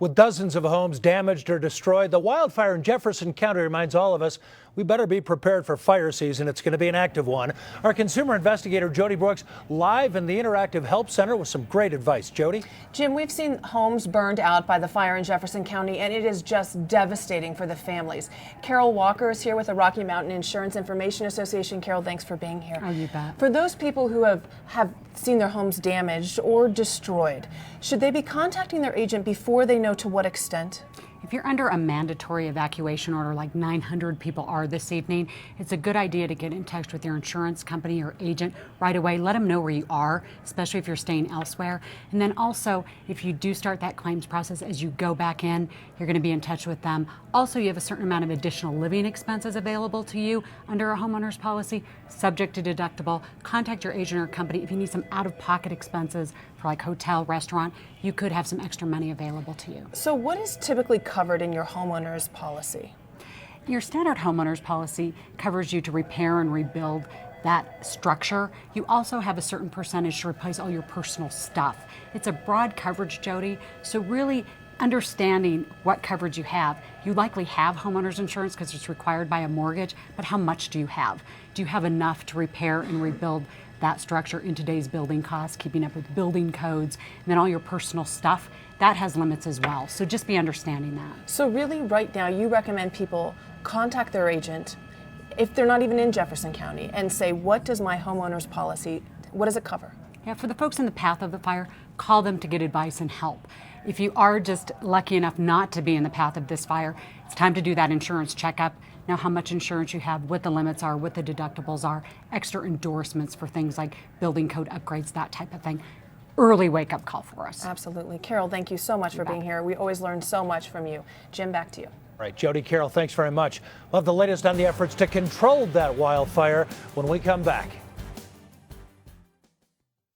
With dozens of homes damaged or destroyed, the wildfire in Jefferson County reminds all of us we better be prepared for fire season. It's going to be an active one. Our consumer investigator, Jody Brooks, live in the Interactive Help Center with some great advice. Jody? Jim, we've seen homes burned out by the fire in Jefferson County, and it is just devastating for the families. Carole Walker is here with the Rocky Mountain Insurance Information Association. Carole, thanks for being here. Oh, you bet. For those people who have seen their homes damaged or destroyed, should they be contacting their agent before they know to what extent? If you're under a mandatory evacuation order like 900 people are this evening, it's a good idea to get in touch with your insurance company or agent right away. Let them know where you are, especially if you're staying elsewhere. And then also, if you do start that claims process, as you go back in, you're going to be in touch with them. Also, you have a certain amount of additional living expenses available to you under a homeowner's policy, subject to deductible. Contact your agent or company. If you need some out-of-pocket expenses for like hotel, restaurant, you could have some extra money available to you. So what is typically covered in your homeowner's policy? Your standard homeowner's policy covers you to repair and rebuild that structure. You also have a certain percentage to replace all your personal stuff. It's a broad coverage, Jody, so really understanding what coverage you have. You likely have homeowners insurance because it's required by a mortgage, but how much do you have? Do you have enough to repair and rebuild that structure in today's building costs, keeping up with building codes, and then all your personal stuff? That has limits as well, so just be understanding that. So really right now you recommend people contact their agent if they're not even in Jefferson County and say, what does my homeowner's policy, what does it cover? Yeah, for the folks in the path of the fire, call them to get advice and help. If you are just lucky enough not to be in the path of this fire, it's time to do that insurance checkup. Know how much insurance you have, what the limits are, what the deductibles are, extra endorsements for things like building code upgrades, that type of thing. Early wake-up call for us. Absolutely. Carole, thank you so much for being here. We always learn so much from you. Jim, back to you. All right, Jody, Carole, thanks very much. We'll have the latest on the efforts to control that wildfire when we come back.